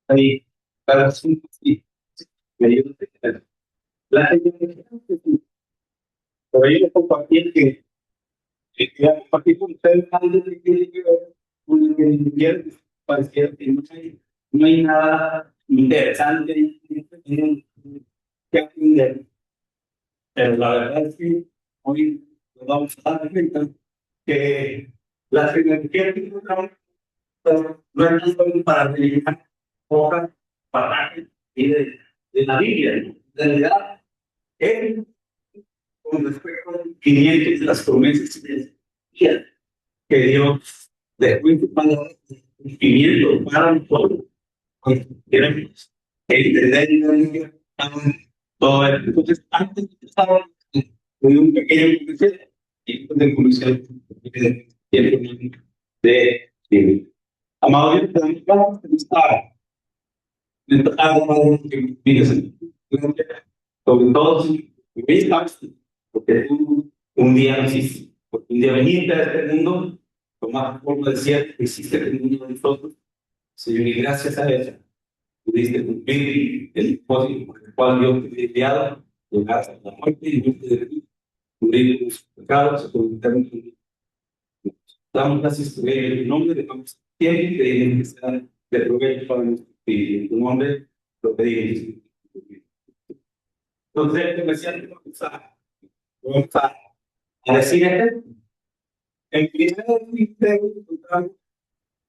Ahí, para sí, sí, me ayuda. La gente, por ahí les compartí que ya compartí con ustedes antes de que con el que quieren, parecía que no hay nada interesante que aprender. Pero la verdad es que hoy nos vamos a dar cuenta que las energías que encontramos no es solo para rellenar hojas, pasajes y de la Biblia, ¿no? En realidad, él, con respecto a 500 de las promesas que Dios dejó en su palabra, cumplimiento para nosotros, pues, queremos entender y no todo esto. Entonces, antes de empezar, doy un pequeño comercial y después del comercial, de amado Dios, vamos a estar sobre todo porque tú un día naciste, porque un día viniste a este mundo, tomaste forma de ser, hiciste el mundo de nosotros, Señor, y gracias a eso pudiste cumplir el propósito por el cual Dios te había enviado, llegar hasta la muerte y muerte de ti, cubrir tus pecados, convertirnos en damos gracias por ello en tu nombre, de vamos siempre y pedimos que sea de provecho para nuestro espíritu. En tu nombre lo pedimos. Entonces, el comerciante vamos a decir esto. En primer lugar, encontramos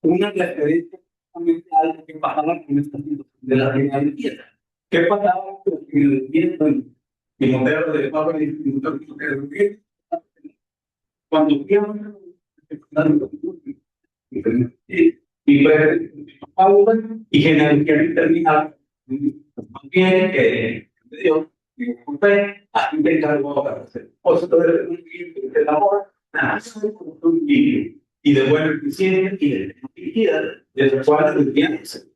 una referencia justamente a algo que pasaba con esta situación de la genealogía. ¿Qué pasaba con la genealogía con Timoteo de Pablo y Timoteo de cuando fíamos y Pablo y genealogía terminada también Dios y fe aquí te encargo para hacer cosas de labor y de buena eficiencia y de efectividad de los cuales entiendes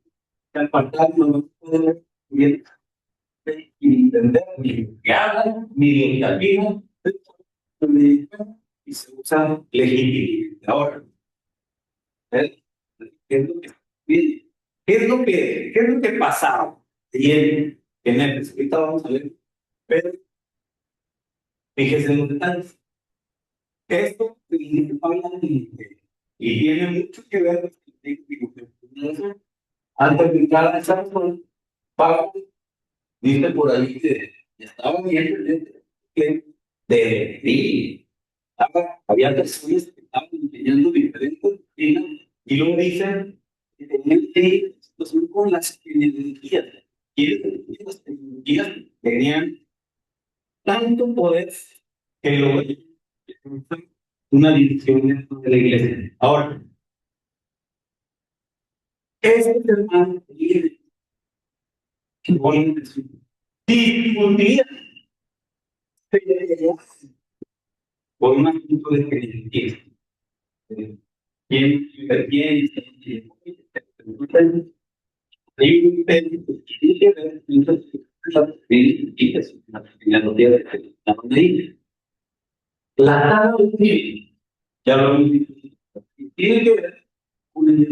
que al faltar no puede bien entender ni lo que hablan ni lo que opinan y se usa legitimidad. Ahora, ¿eh? ¿Qué es lo que, qué es lo que pasaba? Y en el ahorita vamos a ver, pero fíjese en los detalles. Esto habla y tiene mucho que ver con antes de entrar a esa razón, Pablo dice por ahí que estaba bien que de ti había personas que estaban enseñando diferentes doctrinas y luego dicen que tenían que ir situación con las energías y las energías tenían tanto poder que lo una división dentro de la iglesia. Ahora, este hermano que ponen discutía por un asunto de creencia. ¿Quién interviene? Hay un la tabla de ya lo hemos dicho, tiene que ver con el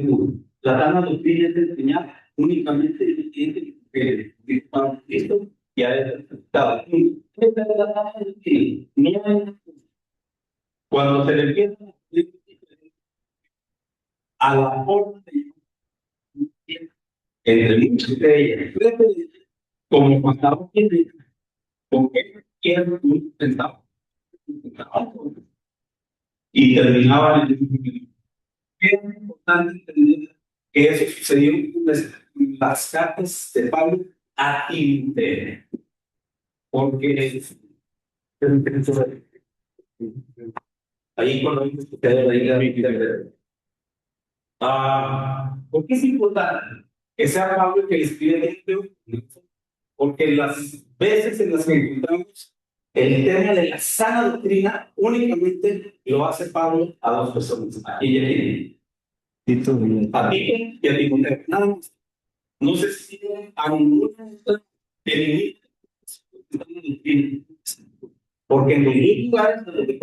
puro. La tabla de es enseñar únicamente el cliente que para esto ya es aceptado. Esta es la tabla de no es cuando se le empieza a la forma de entre muchas de ellas, como cuando tiene con qué quieren pensar y terminaba en el es importante entender que eso sucedió con las cartas de Pablo a Timoteo, porque ahí cuando hay que suceder ahí ¿por qué es importante que sea Pablo el que le escribe esto? Porque las veces en las que encontramos el tema de la sana doctrina únicamente lo hace Pablo a dos personas, a ella y a Tito y a Timoteo. Nada más. No se sigue a ninguna de estas porque en los lugares donde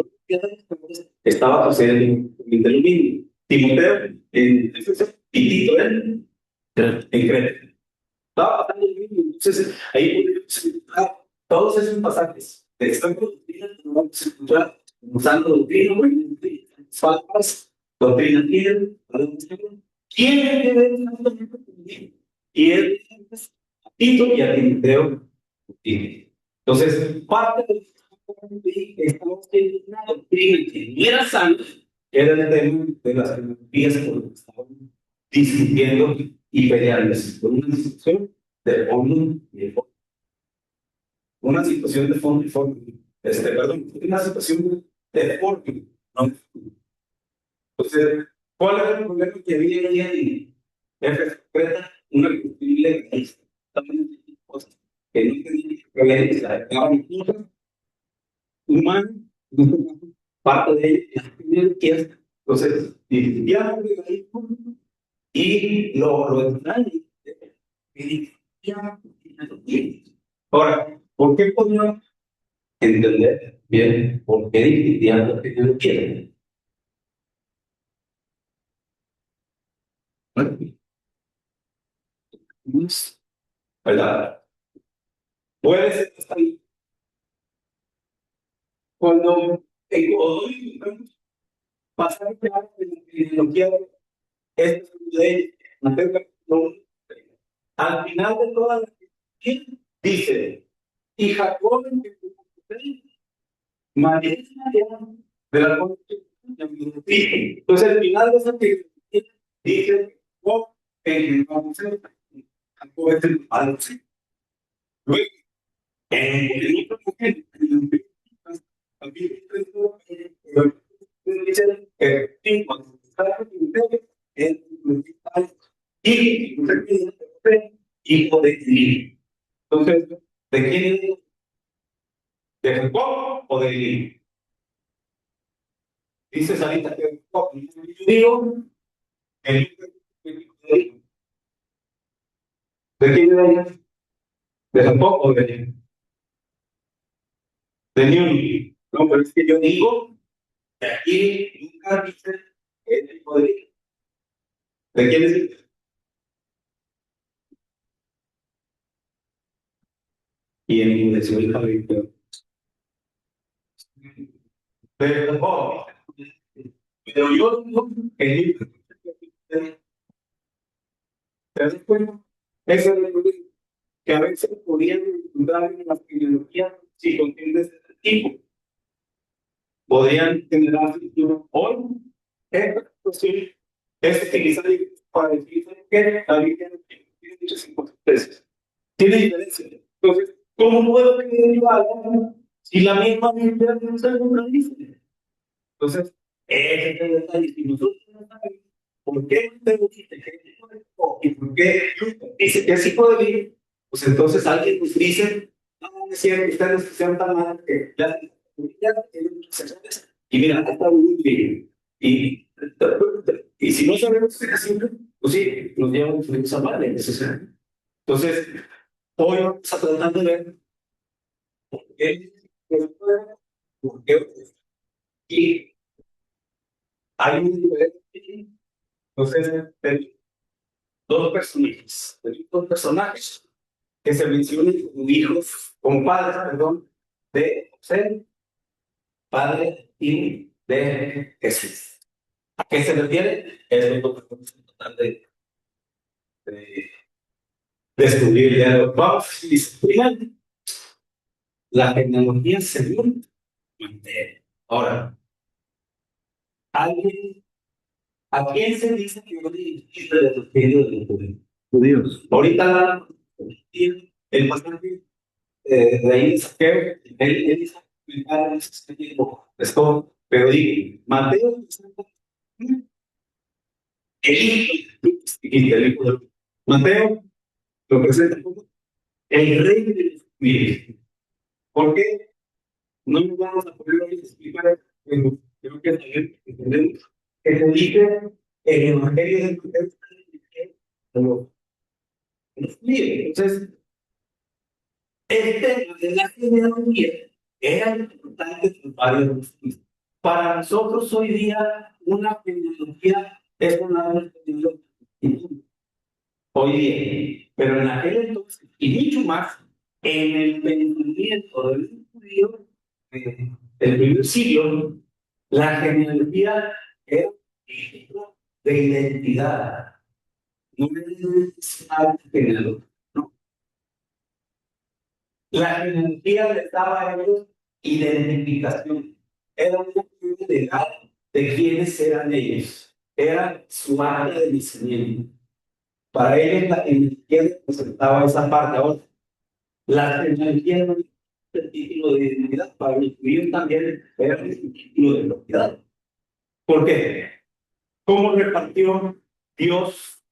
estaba sucediendo lo mismo. Timoteo en Efeso y Tito en Creta. Estaba pasando lo mismo. Entonces, ahí podemos encontrar todos esos pasajes de extracto de doctrina que nos vamos a encontrar usando doctrina, faltas, doctrina fiel, ¿quién es que ve exactamente? Y él a Tito y a Timoteo. Entonces, parte de que estamos teniendo una doctrina que no era sana, era el tema de las filosofías por lo que estaban discutiendo y peleando por una situación de fondo y de forma. Una situación de fondo y forma. Perdón, una situación de forma. ¿No? Entonces, ¿cuál era el problema que había ahí en Creta? Una cuestión legalista. También cosas que no tenían que ver, se adecuaban cosas humanas, parte de ella, que es, entonces, discutíamos el legalismo y lo extraño. Ahora, ¿por qué podemos entender bien por qué discutían lo que no quieren? ¿Verdad? Puede ser hasta ahí. Cuando en Godoy pasar claro en lo que es ley, al final de toda la dice, y Jacob María de la constitución. Entonces, al final de esa que dice, oh, en el concepto, Jacob es el padre. Luego, en otro momento, dice, hijo de Eli. Entonces, ¿de quién es? ¿De Jacob o de Eli? Dice Sarita que yo digo, el hijo de Eli. ¿De quién es ella? ¿De Jacob o de Eli? De Eli. No, pero es que yo digo que aquí nunca dice que es el hijo de Eli. ¿De quién es? Y el de su hija de Jacob. Pero yo digo que el hijo de ¿te das cuenta? Eso es lo que a veces podían encontrar en las ideologías si contienen de este tipo. Podrían generar hoy. Esta cuestión es utilizada para decir que la Biblia no tiene muchas inconsistencias. Tiene diferencia. Entonces, ¿cómo puedo creer yo algo si la misma Biblia no se lo dice? Entonces, ese es el detalle. Si nosotros no sabemos por qué usted dice que es hijo de Dios y por qué dice que es hijo de Dios, pues entonces alguien nos dice, no, no es cierto, ustedes sean tan malos que ya tienen muchas acciones. Y mira, está muy bien. Y si no sabemos qué hacer, pues sí, nos llevamos a mal en ese sentido. Entonces, hoy vamos a tratar de ver por qué, por qué, y hay un diferente. Entonces, dos personajes que se mencionan como hijos, como padres, perdón, de José, padre y de Jesús. ¿A qué se refiere? Es lo que vamos a tratar de descubrir ya. Vamos a disciplinar la tecnología según Mateo. Ahora, ¿alguien, ¿a quién se dice que no dirigiste de los judíos de los judíos? Ahorita, el pasaje de ahí saqué, él dice, esto, pero digo, Mateo, el hijo de Mateo lo presenta como el rey de los judíos. ¿Por qué? No nos vamos a poner hoy a explicar, pero creo que también entendemos que se dice el Evangelio de Mateo, pero no es bien. Entonces, el tema de la genealogía era importante por varios motivos. Para nosotros hoy día, una genealogía es una árbol genealógico. Hoy día, pero en aquel entonces, y mucho más, en el pensamiento del judío del primer siglo, la genealogía era un título de identidad, no era una genealogía. No. La genealogía les daba a ellos identificación, era una prueba legal de quiénes eran ellos, era su área de nacimiento. Para ellos la genealogía representaba esa parte. Ahora, la genealogía no es el título de identidad, para los judíos también era el título de propiedad. ¿Por qué? ¿Cómo repartió Dios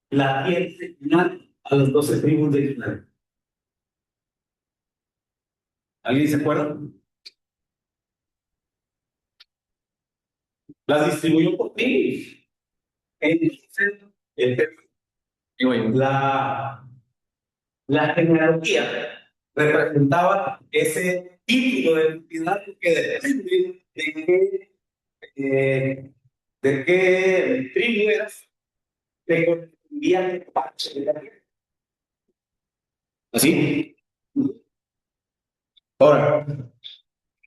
la tierra final a las 12 tribus de Israel? ¿Alguien se acuerda? Las distribuyó por tribus. Entonces, la, la genealogía representaba ese título de propiedad que depende de qué tribu eras, te correspondía el parche de la tierra. ¿Así? Ahora,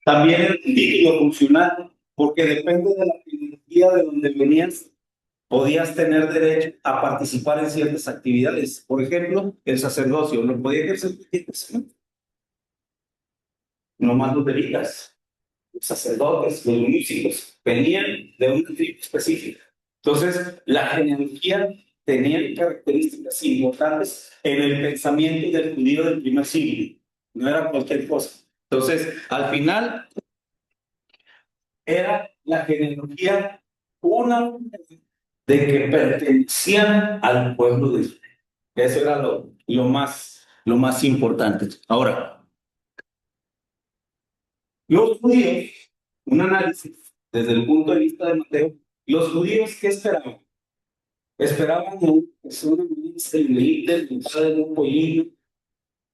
también el título funcional, porque depende de la filosofía de donde venías, podías tener derecho a participar en ciertas actividades. Por ejemplo, el sacerdocio no podía ejercer cualquier persona, no más los levitas, los sacerdotes, los músicos, venían de una tribu específica. Entonces, la genealogía tenía características importantes en el pensamiento del judío del primer siglo. No era cualquier cosa. Entonces, al final, era la genealogía una de que pertenecían al pueblo de Israel. Eso era lo más importante. Ahora, los judíos, un análisis desde el punto de vista de Mateo, los judíos, ¿qué esperaban? Esperaban a una persona muy líder, de un pollino,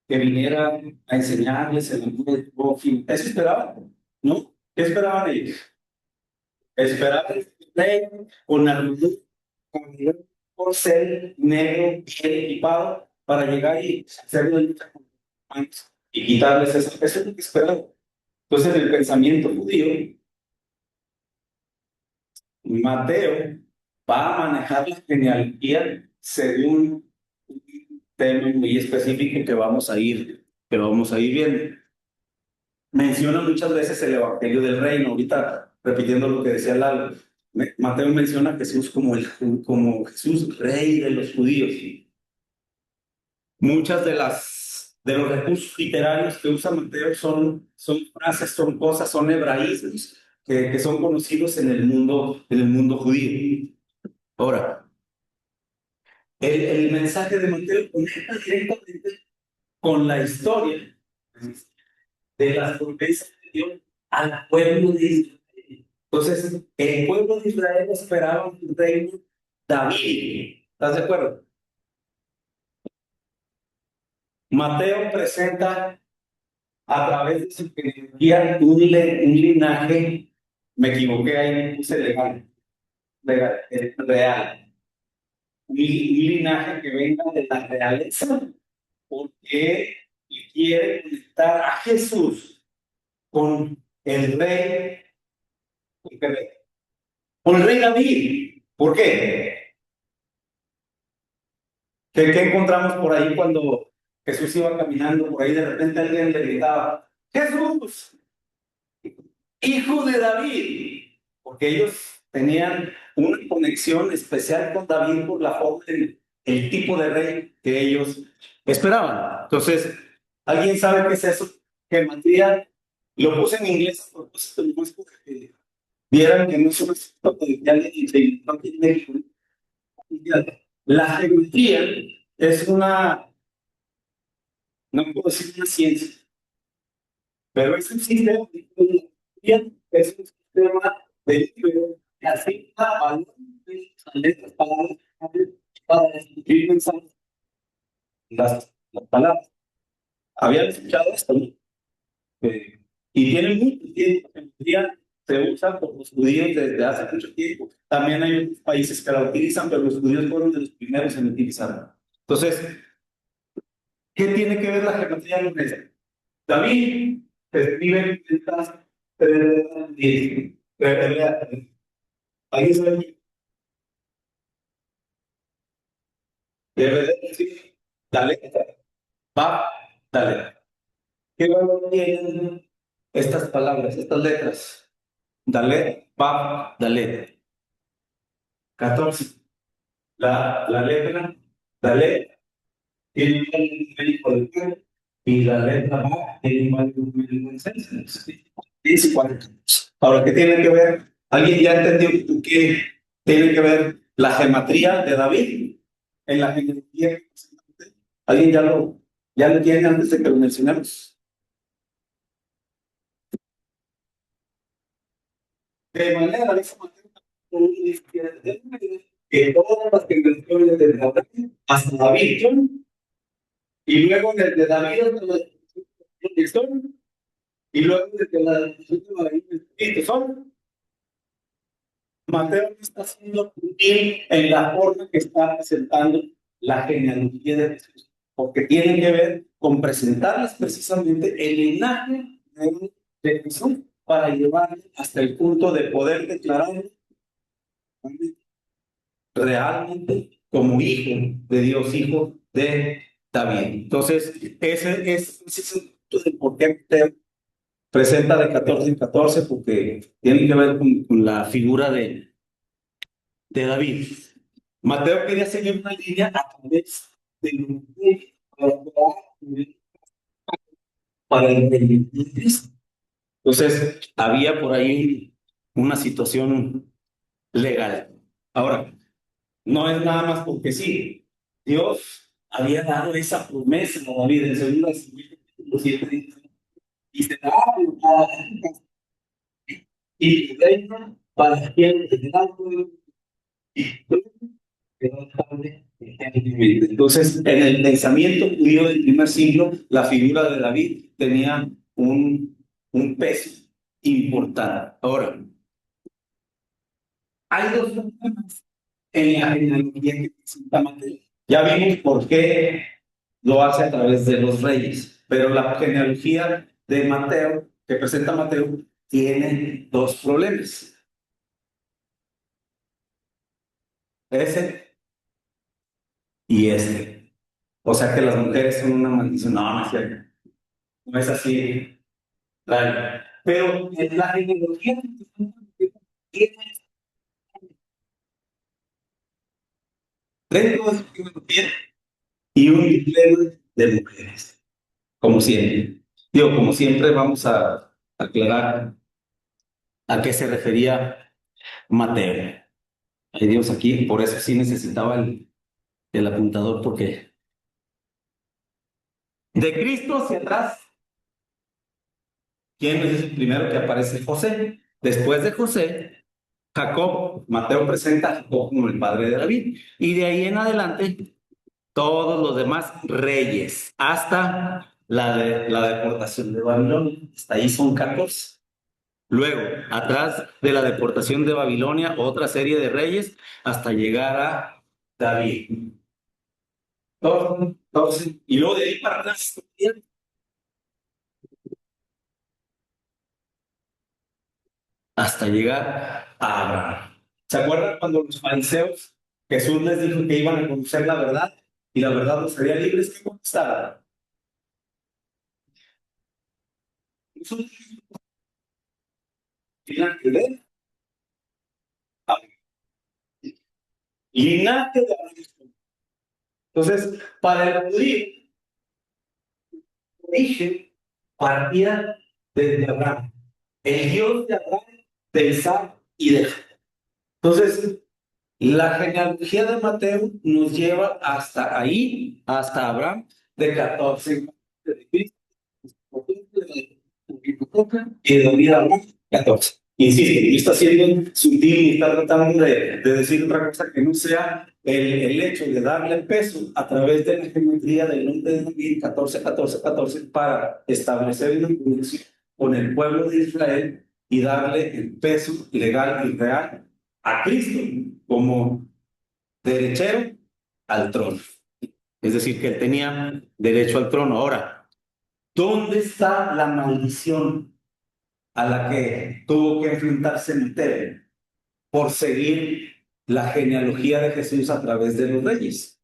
que viniera a enseñarles el amor del prójimo. Eso esperaban, ¿no? ¿Qué esperaban ellos? Esperaban con armadura, con un corcel negro bien equipado para llegar y hacer una lucha con los romanos y quitarles esa. Eso es lo que esperaban. Entonces, en el pensamiento judío, Mateo va a manejar la genealogía según un tema muy específico que vamos a ir viendo. Menciona muchas veces el Evangelio del Reino, ahorita repitiendo lo que decía Lalo. Mateo menciona a Jesús como Jesús, rey de los judíos. Muchas de los recursos literarios que usa Mateo son frases, son cosas, son hebraísmos que son conocidos en el mundo judío. Ahora, el mensaje de Mateo conecta directamente con la historia de las promesas de Dios al pueblo de Israel. Entonces, el pueblo de Israel esperaba un reino David. ¿Estás de acuerdo? Mateo presenta a través de su genealogía un linaje, me equivoqué ahí, puse legal, real. Un linaje que venga de la realeza, porque quiere conectar a Jesús con el rey, con el rey David. ¿Por qué? ¿Qué encontramos por ahí cuando Jesús iba caminando por ahí? De repente alguien le gritaba, Jesús, hijo de David, porque ellos tenían una conexión especial con David por la forma el tipo de rey que ellos esperaban. Entonces, ¿alguien sabe qué es eso? Gematría, lo puse en inglés a propósito, nomás para que vieran que no es una de la geometría es una, no puedo decir una ciencia, Pero es un sistema es un sistema de así valores, letras, palabras, para describir mensajes, las palabras. ¿Habían escuchado esto? Eh, y tiene mucho tiempo, en día se usa por los judíos desde hace mucho tiempo. También hay otros países que la utilizan, pero los judíos fueron de los primeros en utilizarla. Entonces, ¿qué tiene que ver la geometría con eso? David escribe estas 3:10. Ahí sabe, debe de decir, dale, va, dale. ¿Qué valor tienen estas palabras, estas letras? Dale, va, dale. 14. La letra, dale, tiene un valor numérico del pueblo, y la letra va tiene un valor numérico del censo. Dice 40. Ahora, ¿qué tiene que ver? ¿Alguien ya entendió qué tiene que ver la geometría de David en la geometría? ¿Alguien ya lo tiene antes de que lo mencionemos? De manera, dice que todas las generaciones de David hasta David, y luego desde David hasta la son, y luego desde la generación de David son. Mateo no está siendo sutil en la forma que está presentando la genealogía de Jesús, porque tiene que ver con presentarles precisamente el linaje de Jesús para llevarle hasta el punto de poder declarar realmente como hijo de Dios, hijo de David. Entonces, ese es el punto de por qué Mateo presenta de 14 en 14, porque tiene que ver con la figura de David. Mateo quería seguir una línea a través de para el Cristo. Entonces, había por ahí una situación legal. Ahora, no es nada más porque sí. Dios había dado esa promesa a David en 2 Samuel 7, y se da y reina para quien entonces, en el pensamiento judío del primer siglo, la figura de David tenía un peso importante. Ahora, hay dos problemas en la genealogía que presenta Mateo. Ya vimos por qué lo hace a través de los reyes, pero la genealogía de Mateo, que presenta Mateo, tiene dos problemas. Ese y este. O sea que las mujeres son una maldición. No, no es cierto. No es así. Claro. Pero en la genealogía tiene dentro de su genealogía y un dilema de mujeres, como siempre. Digo, como siempre, vamos a aclarar a qué se refería Mateo. Hay Dios aquí, por eso sí necesitaba el apuntador, porque de Cristo hacia atrás, ¿quién es el primero que aparece? José. Después de José, Jacob. Mateo presenta a Jacob como el padre de David. Y de ahí en adelante, todos los demás reyes, hasta la deportación de Babilonia. Hasta ahí son 14. Luego, atrás de la deportación de Babilonia, otra serie de reyes, hasta llegar a David. 12. Y luego de ahí para atrás, hasta llegar a Abraham. ¿Se acuerdan cuando los fariseos, Jesús les dijo que iban a conocer la verdad y la verdad los haría libres? ¿Qué contestaron? Nosotros tenían que ver linaje de Abraham. Entonces, para el judío, origen partía desde Abraham, el Dios de Abraham, de Isaac y de Jacob. Entonces, la genealogía de Mateo nos lleva hasta ahí, hasta Abraham, de 14 de Cristo. y de David a 14. Insisto, no está siendo sutil y está tratando de decir otra cosa que no sea el hecho de darle el peso a través de la geometría del nombre de David 14, 14, 14 para establecer una conexión con el pueblo de Israel y darle el peso legal y real a Cristo como derechero al trono. Es decir, que él tenía derecho al trono. Ahora, ¿dónde está la maldición a la que tuvo que enfrentarse Lutero por seguir la genealogía de Jesús a través de los reyes?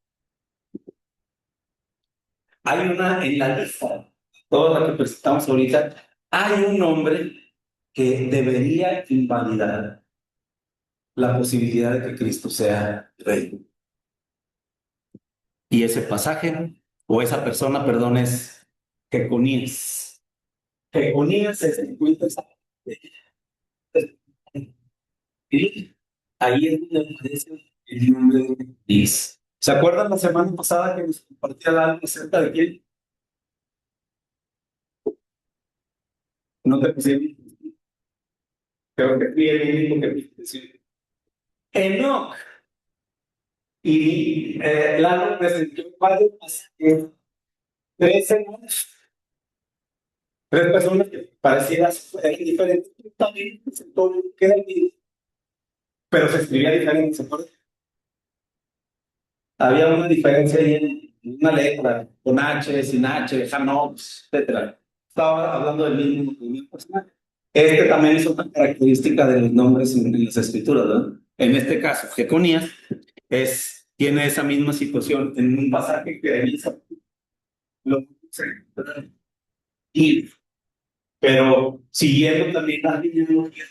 Hay una en la lista, toda la que presentamos ahorita, hay un nombre que debería invalidar la posibilidad de que Cristo sea rey. Y ese pasaje, o esa persona, perdón, es Jeconías. Jeconías se encuentra y ahí es donde aparece el nombre de Dios. ¿Se acuerdan la semana pasada que nos compartía algo acerca de quién? No te pusieron, creo que fui el único que me Enoch. Y Lalo presentó varios pasajes, tres hermanos, tres personas que parecieran diferentes, también presentó que era el mismo, pero se escribía diferente, ¿se acuerdan? Había una diferencia ahí en una letra, con H, sin H, Hanox, etcétera. Estaba hablando del mismo personaje. Este también es otra característica de los nombres en las escrituras, ¿no? En este caso, Jeconías tiene esa misma situación en un pasaje que dice lo y, pero siguiendo también la genealogía,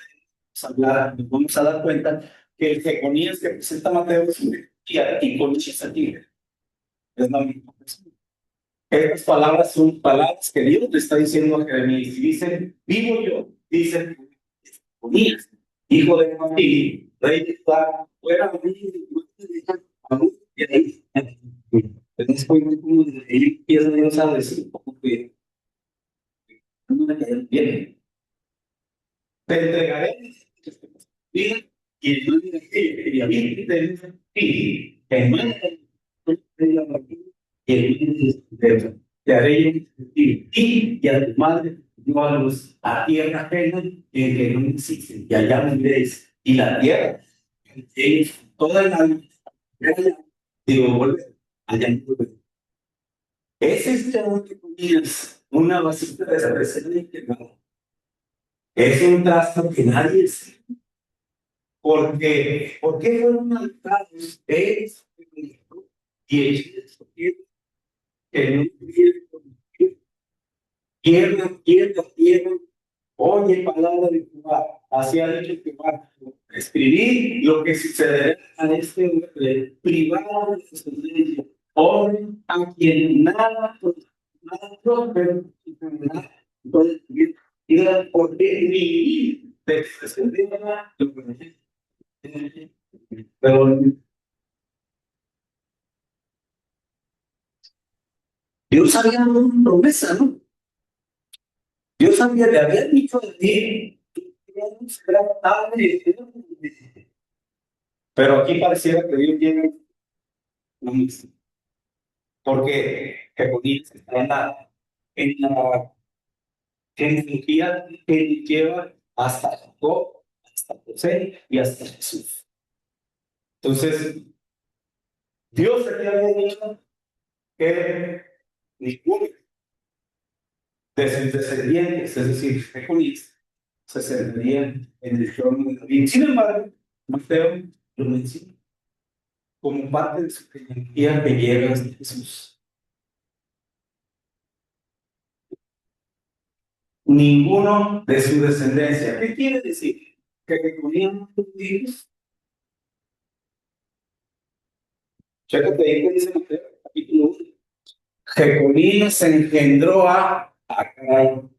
nos vamos a dar cuenta que el Jeconías que presenta Mateo es un y con Chisatín es la misma persona. Estas palabras son palabras que Dios le está diciendo a Jeremías. Y dicen, vivo yo, dice Jeconías, hijo de Joaquín, rey de Judá, fuera de mí, y ahí, después como él empieza Dios a decir, como que no me cae bien. Te entregaré vida y el mal de ti, y a mí te ti, el mal de la y el mal de te haré y a tu madre dio a luz a tierra ajena en que no existe, y allá viviréis, y la tierra, que toda el alma, digo, volver, allá no volver. Ese es el que ponías una vasija de cerveza y que no. Es un trasto que nadie se porque, ¿por qué fueron adoptados? Es y ellos que no quieren, oye palabra de Jehová, así ha dicho Jehová, escribir lo que sucederá a este hombre privado de su descendencia, hombre a quien nada próspero, nada puede vivir, y porque ni de su descendencia, pero Dios había dado una promesa, ¿no? Dios le había dicho a ti, será tarde, pero aquí pareciera que Dios tiene un porque Jeconías está en la genealogía que lleva hasta Jacob, hasta José y hasta Jesús. Entonces, Dios le había dicho que ninguno de sus descendientes, es decir, Jeconías, se sentaría en el trono de David. Sin embargo, Mateo lo menciona como parte de su genealogía que llega hasta Jesús. Ninguno de su descendencia. ¿Qué quiere decir? Que Jeconías no tuvo hijos. Chécate ahí que dice Mateo, capítulo 1. Jeconías engendró caray,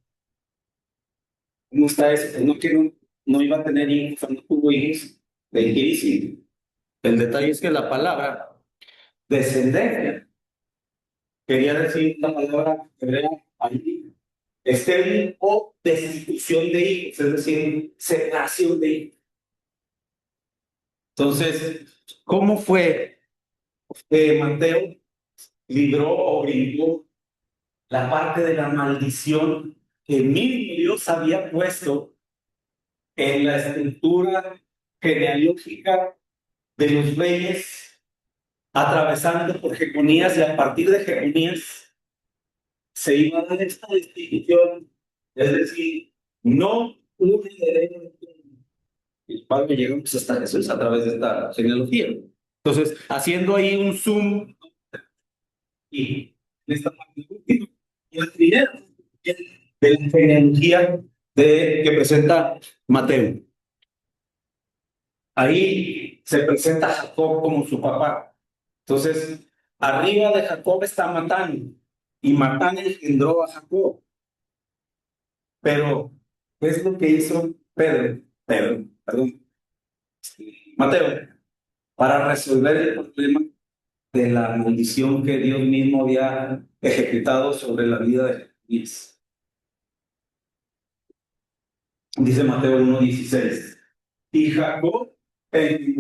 ¿cómo está eso? Pues no iba a tener hijos, no tuvo hijos. ¿De qué dice? El detalle es que la palabra descendencia quería decir la palabra hebrea ahí, estéril o destitución de hijos, es decir, separación de hijos. Entonces, ¿cómo fue que Mateo libró o brincó la parte de la maldición que mismo Dios había puesto en la estructura genealógica de los reyes, atravesando por Jeconías, y a partir de Jeconías se iba a dar esta distinción, es decir, no un heredero, el cual llegamos hasta Jesús a través de esta genealogía. Entonces, haciendo ahí un zoom, y en esta parte última, y la primera de la genealogía que presenta Mateo. Ahí se presenta Jacob como su papá. Entonces, arriba de Jacob está Matán, y Matán engendró a Jacob. Pero, ¿qué es lo que hizo perdón, Mateo, para resolver el problema de la maldición que Dios mismo había ejecutado sobre la vida de Jeremías? Dice Mateo 1:16. Y Jacob, el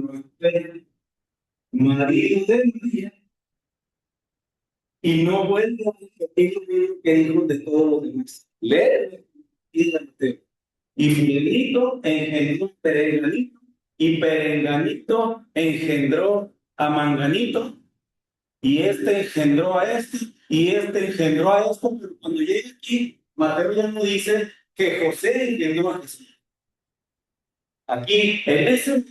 marido de María, y no vuelve a repetir lo mismo que dijo de todos los demás. Lee y Mateo. Y Fidelito engendró Perenganito, y Perenganito engendró a Manganito, y este engendró a este, y este engendró a esto, pero cuando llega aquí, Mateo ya no dice que José engendró a Jesús. Aquí, en ese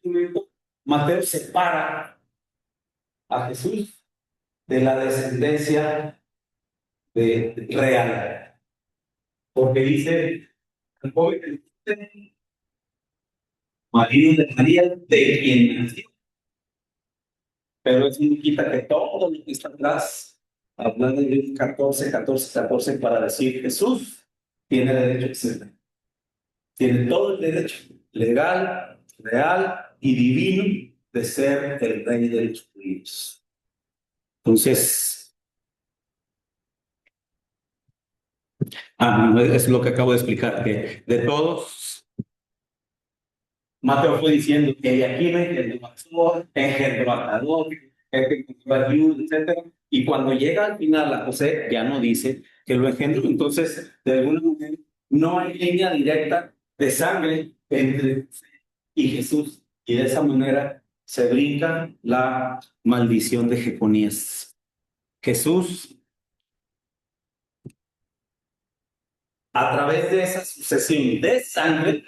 momento, Mateo separa a Jesús de la descendencia real, porque dice, el joven marido de María, de quien nació. Pero eso no quita que todo lo que está atrás, hablando de 14 para decir Jesús tiene derecho a ser, tiene todo el derecho legal, real y divino de ser el rey de los judíos. Entonces, es lo que acabo de explicar, que de todos, Mateo fue diciendo que de aquí engendró a Sol, engendró a Tadón, engendró a Yud, etc. Y cuando llega al final a José, ya no dice que lo engendró. Entonces, de alguna manera, no hay línea directa de sangre entre José y Jesús. Y de esa manera se brinca la maldición de Jeconías. Jesús, a través de esa sucesión de sangre,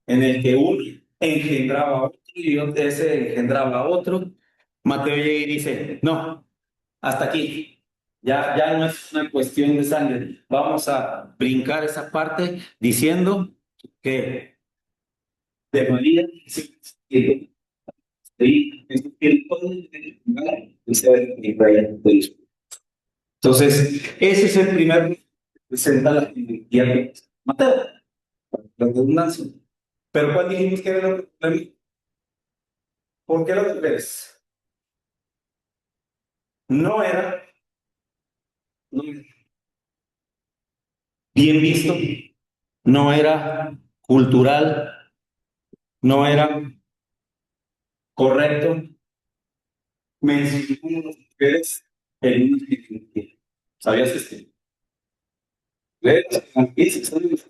en el que uno engendraba a otro y ese engendraba a otro, Mateo llega y dice, no, hasta aquí, ya no es una cuestión de sangre, vamos a brincar esa parte diciendo que de María, sí, entonces, ese es el primer que presenta la genealogía de Mateo, la redundancia. Pero ¿cuál dijimos que era el problema? ¿Por qué los bebés? No era, no era bien visto, no era cultural, no era correcto mencionar a las mujeres en una genealogía. ¿Sabías esto? Leer las genealogías, ¿sabes?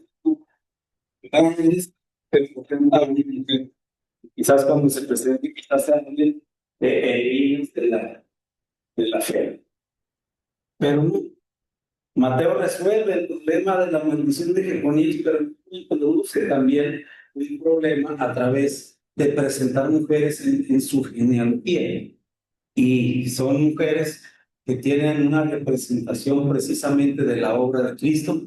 Quizás cuando se presente, quizás sean niños de la fe. Pero no. Mateo resuelve el problema de la maldición de Jeconías, pero produce también un problema a través de presentar mujeres en su genealogía. Y son mujeres que tienen una representación precisamente de la obra de Cristo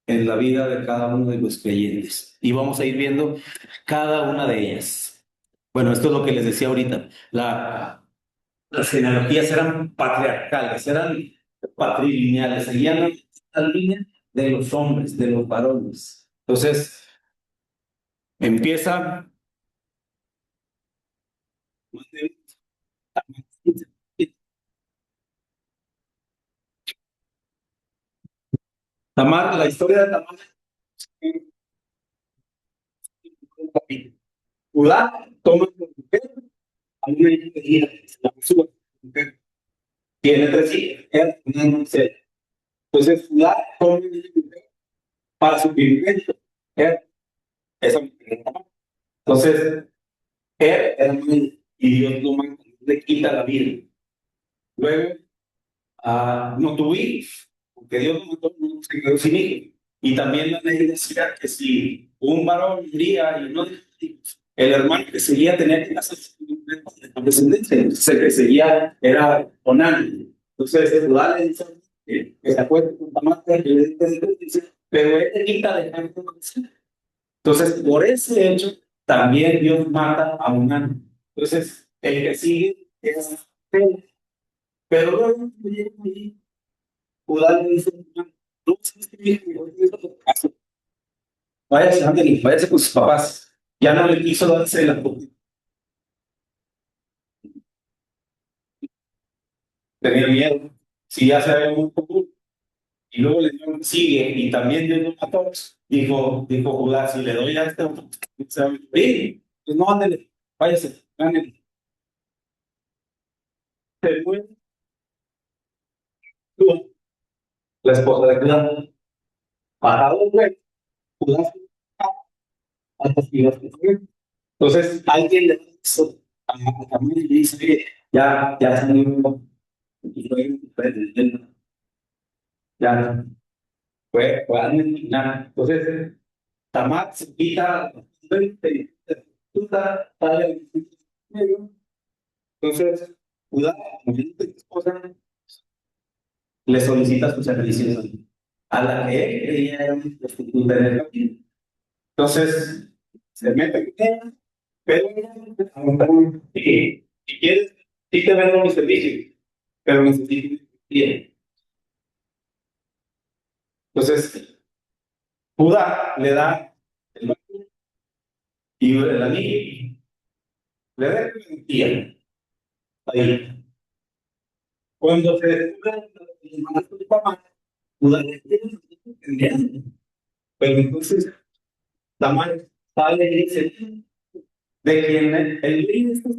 en la vida de cada uno de los creyentes. Y vamos a ir viendo cada una de ellas. Bueno, esto es lo que les decía ahorita. Las genealogías eran patriarcales, eran patrilineales, seguían la línea de los hombres, de los varones. Entonces, empieza Tamar, la historia de Tamar. Judá toma la mujer a una hija de Ira, la mujer, tiene 3 hijas, era una mujer. Entonces Judá toma una mujer para su privilegio. Esa mujer. Entonces, él era muy, y Dios lo manda, le quita la vida. Luego, no tuvo hijos, porque Dios no mató, no se quedó sin hijos. Y también la ley decía que si un varón moría y no dejó hijos, el hermano que seguía tenía que hacer la descendencia. Entonces, el que seguía era Onán. Entonces, Judá le dice que se acuerde con Tamar, que le dice, pero él le quita de dejar de obedecer. Entonces, por ese hecho, también Dios mata a Onán. Entonces, el que sigue es él. Pero luego, llega ahí, Judá le dice, no, ¿sabes qué? Mira, yo te digo lo que pasa. Váyase, ándale, váyase con sus papás. Ya no le quiso darse la comida. Tenía miedo. Si ya se había muy común. Y luego le dio sigue, y también Dios lo mató. Dijo Judá, si le doy a este otro, se va a morir. Pues no, ándale, váyase, ándale. Se fue tú, la esposa de Judá. Parado, güey, Judá se fue a castigar. Entonces, alguien le dice a Tamar y le dice, "Oye, ya salió, y ya fue a terminar". Entonces, Tamar se quita, sale medio. Entonces, Judá, muriendo de su esposa, le solicita sus servicios a la que él creía era una prostituta en el camino. Entonces, se mete con ella, pero si quieres, sí te vendo mi servicio, pero necesito bien. Entonces, Judá le da el banco y el anillo, le da el garantía ahí. Cuando se descubre el mandato de papá, Judá le tiene enviando. Pero entonces, Tamar sale y dice, de quien el rey de estos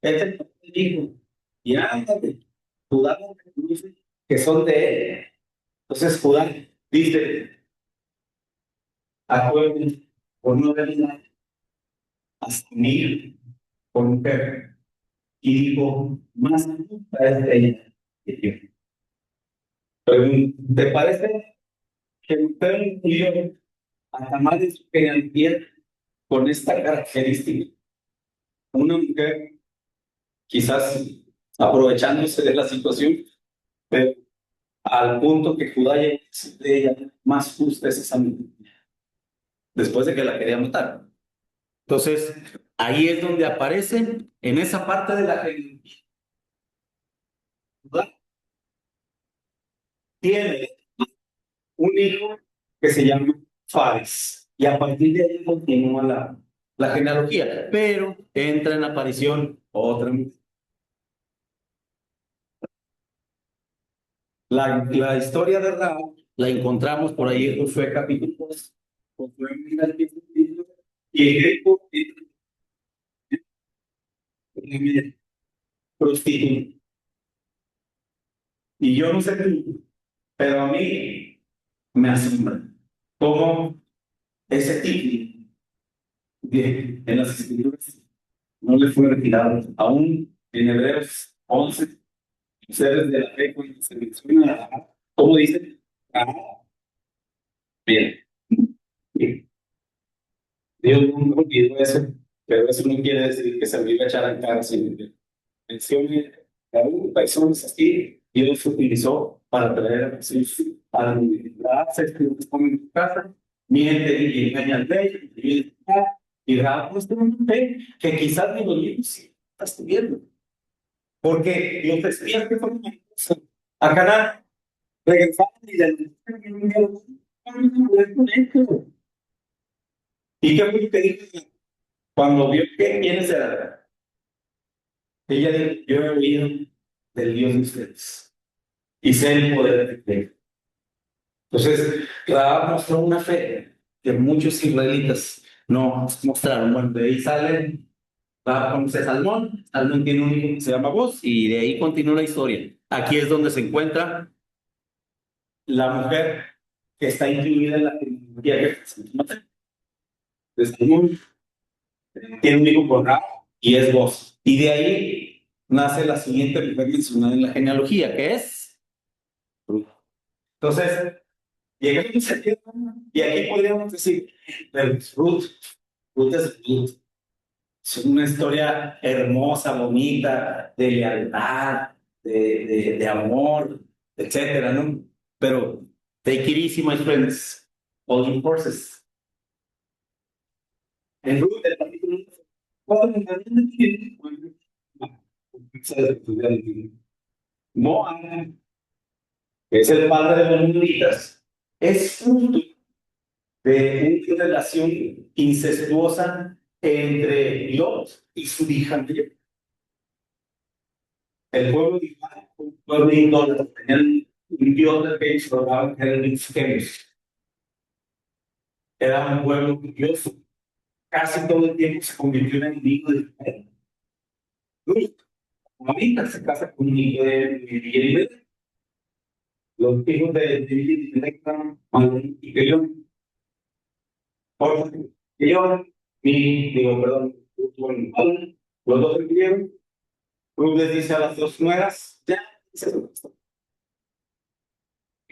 es el hijo. Y ándale, Judá no reconoce que son de él. Entonces Judá dice, acuérdense, por no haber asumir por mujer. Y dijo, más justa es ella que yo. ¿Te parece que usted incluyó a Tamar en su genealogía con esta característica? Una mujer, quizás aprovechándose de la situación, pero al punto que Judá llegó a decir de ella, más justa es esa mujer, después de que la quería matar. Entonces, ahí es donde aparece, en esa parte de la genealogía, Judá tiene un hijo que se llama Fares, y a partir de ahí continúa la genealogía, pero entra en aparición otra mujer. La historia de Rahab la encontramos por ahí en Josué capítulo 2, Josué mira el libro, y el grupo es prostituta. Y yo no sé tú, pero a mí me asombra cómo ese título en las escrituras no le fue retirado. Aún en Hebreos 11, ustedes de la fe, cuando se menciona, ¿cómo dice? Ah, bien, bien. Dios no olvidó eso, pero eso no quiere decir que se me iba a echar en cara, sino que mencione a una personas así, Dios utilizó para traer a Jesús a la universidad, se pone en tu casa, miente y engaña al rey, y Rahab pues tiene un fe que quizás ni los libros sí estás viendo, porque los espías que fueron a Canaán regresaron y le ¿y qué fue lo que dijo cuando vio que quiénes eran? Ella dijo, yo he oído del Dios de ustedes y sé el poder de fe. Entonces, Rahab mostró una fe que muchos israelitas no mostraron. Bueno, de ahí sale, Rahab conoce a Salmón, Salmón tiene un hijo que se llama Boz, y de ahí continúa la historia. Aquí es donde se encuentra la mujer que está incluida en la genealogía que de Salmón, tiene un hijo con Rahab y es Boz. Y de ahí nace la siguiente mujer mencionada en la genealogía, que es Ruth. Entonces, llegamos aquí, y aquí podríamos decir, Ruth, Ruth es Ruth. Es una historia hermosa, bonita, de lealtad, de amor, etcétera, ¿no? Pero take it easy, my friends. Holding horses. En Ruth, el capítulo 4, Moab, que es el padre de los munitas, es fruto de una relación incestuosa entre Lot y su hija. El pueblo de Israel fue un pueblo idólatra, tenían un dios del que ellos adoraban, que era el Chemosh. Era un pueblo curioso. Casi todo el tiempo se convirtió en enemigo de Israel. Ahorita se casa con un hijo de Elimelech. Los hijos de Elimelech eran Malón y Kelión. Por Kelión, perdón, Malón, los dos se murieron. Ruth les dice a las dos nueras, ya,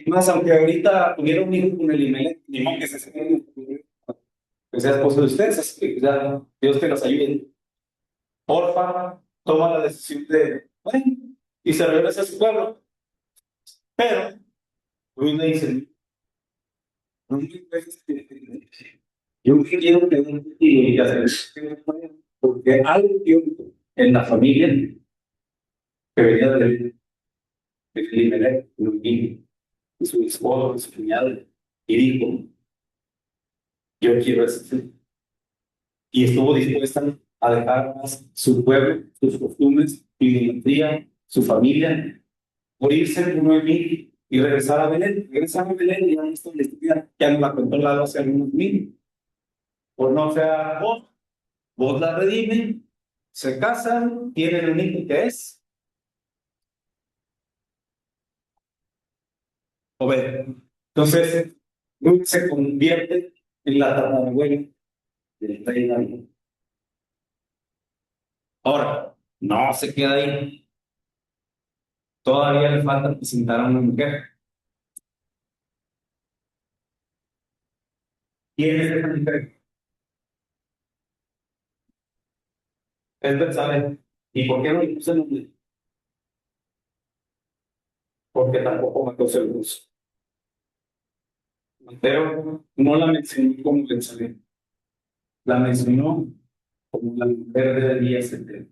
más aunque ahorita tuviera un hijo con Elimelech, ni modo que se separen, que sea esposo de ustedes, así que ya, Dios que los ayude. Orfa toma la decisión de, bueno, y se regresa a su pueblo, pero Ruth le dice, no me puedes, yo quiero tener un hijo y hacer, porque algo tiempo en la familia que venía de Elimelech, y su esposo, su cuñado, y dijo, yo quiero ese, y estuvo dispuesta a dejar más su pueblo, sus costumbres, su idolatría, su familia, por irse con Noemí y regresar a Belén. Regresar a Belén y ya esto la historia ya no la contó Lalo hace algunos mil. Por no sea vos la redime, se casan, tienen un hijo que es Obed. Entonces, Ruth se convierte en la tatarabuela del rey David. Ahora, no se queda ahí. Todavía le falta presentar a una mujer. ¿Quién es esa mujer? Es Betsabé. ¿Y por qué no le puse el nombre? Porque tampoco me conoce el ruso. Pero no la mencionó como Betsabé. La mencionó como la mujer de Elías el.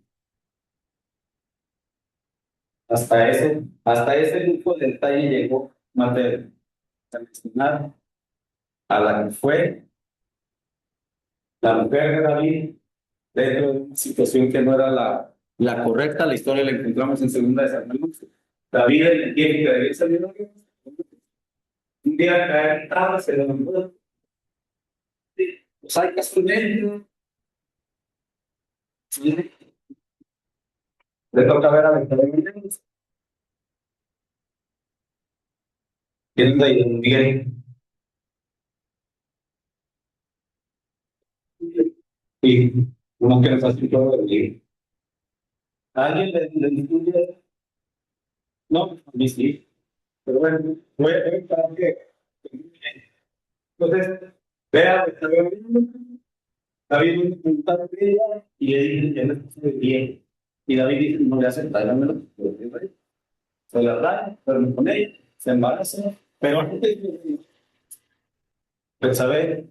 Hasta ese grupo de detalle llegó Mateo. A mencionar a la que fue la mujer de David dentro de una situación que no era la correcta. La historia la encontramos en segunda de Samuel. David entiende que debía salir un día caer tarde, se levantó. Pues hay que asumir. Le toca ver a la que tienen la identidad y uno que nos ha escuchado de alguien le incluye, no, a mí sí, pero bueno, voy a ver para que. Entonces, vea, David viene a preguntar de ella y le dice que no es de bien. Y David dice, no le acepta, dámelo. Se la da, duerme con ella, se embaraza, pero antes de saber,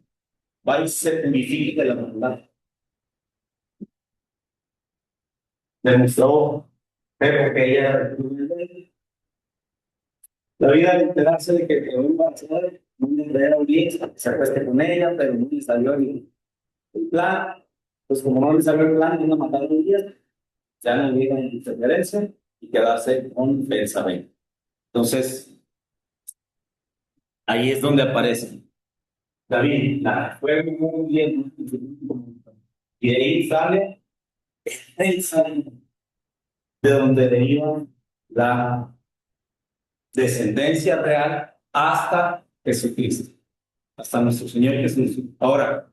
va y se purifica de la maldad. Demostró que ella la vida al enterarse de que quedó embarazada, no le traía audiencia, se acueste con ella, pero no le salió el plan. Pues como no le salió el plan, iban a matar a los días, ya no le en interferencia y quedarse con Betsabé. Entonces, Ahí es donde aparece David, la fue muy bien. Y de ahí sale el Salmo, de donde deriva la descendencia real hasta Jesucristo, hasta nuestro Señor Jesús. Ahora,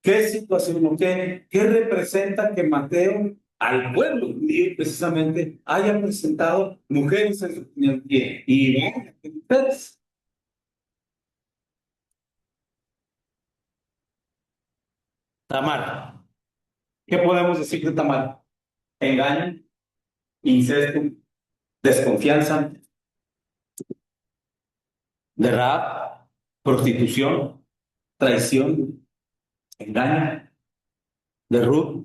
¿qué situación o qué representa que Mateo al pueblo judío precisamente haya presentado mujeres en su genealogía? Y vean, mujeres. Tamar. ¿Qué podemos decir de Tamar? Engaño, incesto, desconfianza, de Rahab, prostitución, traición, engaño, de Ruth,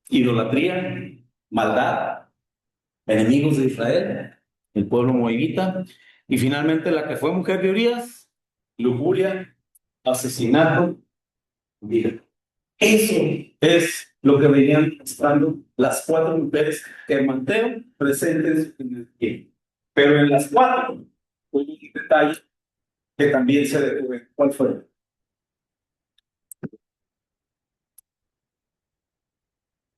idolatría, maldad, enemigos de Israel, el pueblo moabita, y finalmente la que fue mujer de Urías, lujuria, asesinato, vida. Eso es lo que venían mostrando las cuatro mujeres que Mateo presentes en el tiempo. Pero en las cuatro, hubo un detalle que también se detuve. ¿Cuál fue?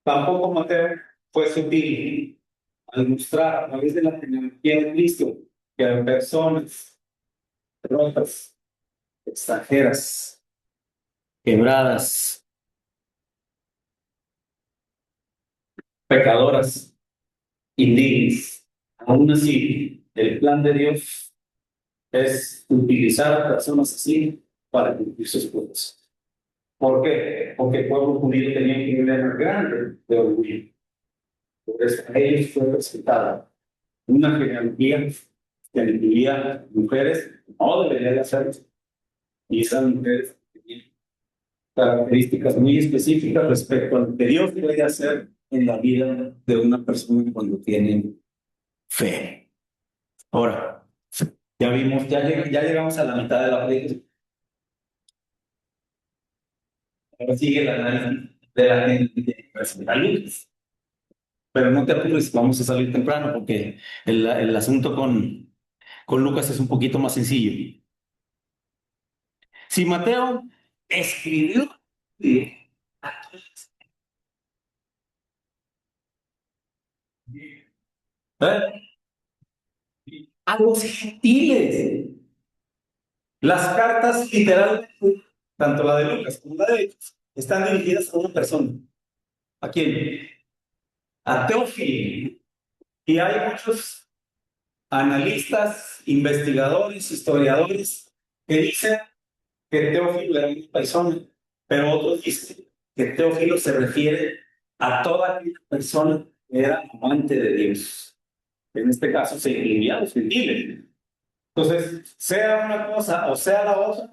Tampoco Mateo fue sutil al mostrar a través de la tecnología de Cristo que hay personas rotas, extranjeras, quebradas, pecadoras, indignas. Aún así, el plan de Dios es utilizar a personas así para cumplir sus propósitos. ¿Por qué? Porque el pueblo judío tenía un nivel grande de orgullo. Por eso a ellos fue presentada una genealogía que incluía mujeres, no debería de hacerlo, y esas mujeres tenían características muy específicas respecto a lo que Dios puede hacer en la vida de una persona cuando tiene fe. Ahora, ya vimos, ya llegamos a la mitad de la película. Ahora sigue el análisis de la gente de Lucas. Pero no te apures, vamos a salir temprano porque el asunto con Lucas es un poquito más sencillo. Si Mateo escribió ¿eh? A los gentiles, las cartas literalmente, tanto la de Lucas como la de ellos, están dirigidas a una persona. ¿A quién? A Teófilo. Y hay muchos analistas, investigadores, historiadores que dicen que Teófilo era una persona, pero otros dicen que Teófilo se refiere a toda aquella persona que era amante de Dios. En este caso se incluía a los gentiles. Entonces, sea una cosa o sea la otra,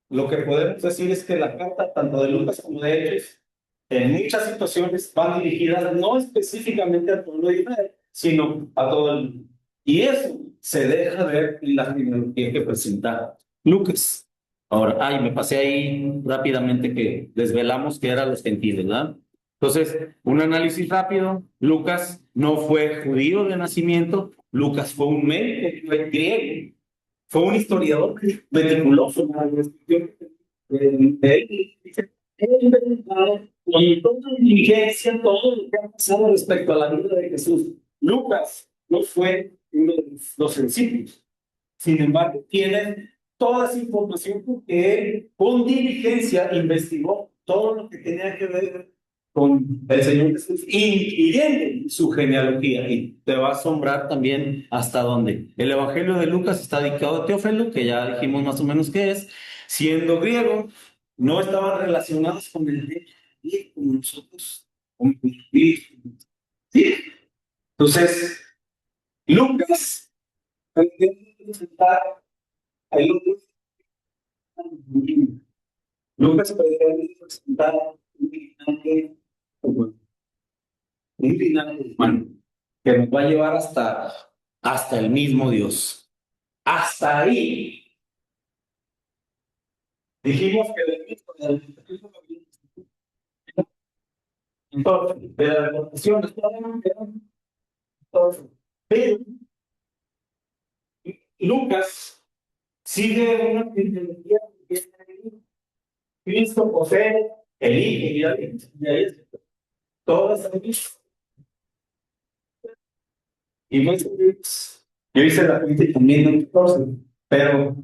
lo que podemos decir es que la carta, tanto de Lucas como de Hechos, en muchas situaciones van dirigidas no específicamente al pueblo de Israel, sino a todo el mundo. Y eso se deja ver en la genealogía que presenta Lucas. Ahora, me pasé ahí rápidamente que desvelamos que eran los gentiles, ¿verdad? Entonces, un análisis rápido. Lucas no fue judío de nacimiento, Lucas fue un médico, fue griego, fue un historiador meticuloso. Con toda diligencia todo lo que ha pasado respecto a la vida de Jesús. Lucas no fue uno de los sencillos. Sin embargo, tiene toda esa información porque él con diligencia investigó todo lo que tenía que ver con el Señor Jesús, incluyendo su genealogía. Y te va a asombrar también hasta dónde. El Evangelio de Lucas está dedicado a Teófilo, que ya dijimos más o menos qué es. Siendo griego, no estaban relacionados con el día como nosotros. Sí. Entonces, Lucas, ahí Lucas podría representar un linaje humano que nos va a llevar hasta el mismo Dios. Hasta ahí dijimos que entonces, de la deportación pero Lucas Lucas sigue una genealogía que es Cristo posee el hijo y David. Y ahí es todas las y más o menos, yo hice la cuenta y también en 14, pero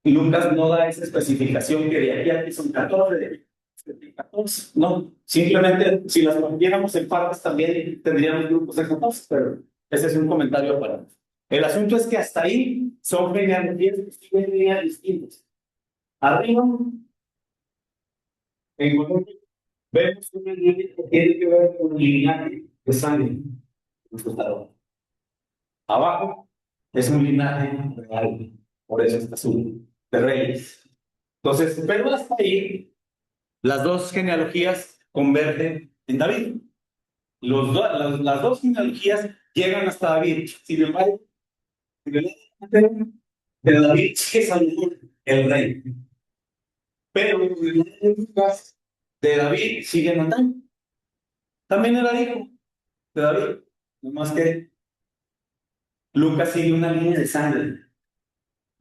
Lucas no da esa especificación que de aquí son 14, de aquí 14. No, simplemente si las partiéramos en partes también tendríamos grupos de 14, pero ese es un comentario para. El asunto es que hasta ahí son genealogías que siguen líneas distintas. Arriba, en Colombia, vemos una línea que tiene que ver con el linaje de sangre. Abajo es un linaje real, por eso está azul, de reyes. Entonces, pero hasta ahí, las dos genealogías convergen en David. Las dos genealogías llegan hasta David. Sin embargo, de David sigue Salomón, el rey. Pero de David sigue Natán. También era hijo de David. No más que Lucas sigue una línea de sangre.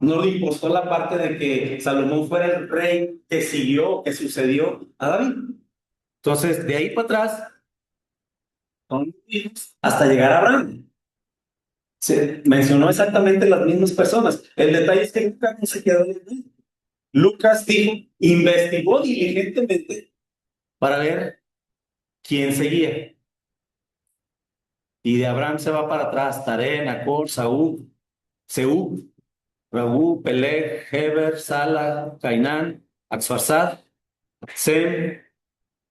No le impostó la parte de que Salomón fuera el rey que siguió, que sucedió a David. Entonces, de ahí para atrás, son hijos hasta llegar a Abraham. Se mencionó exactamente las mismas personas. El detalle es que Lucas no se quedó en el. Lucas dijo, investigó diligentemente para ver quién seguía. Y de Abraham se va para atrás, Taré, Nacor, Saúl, Seú, Raú, Peleg, Heber, Sala, Cainán, Axfarsad, Sem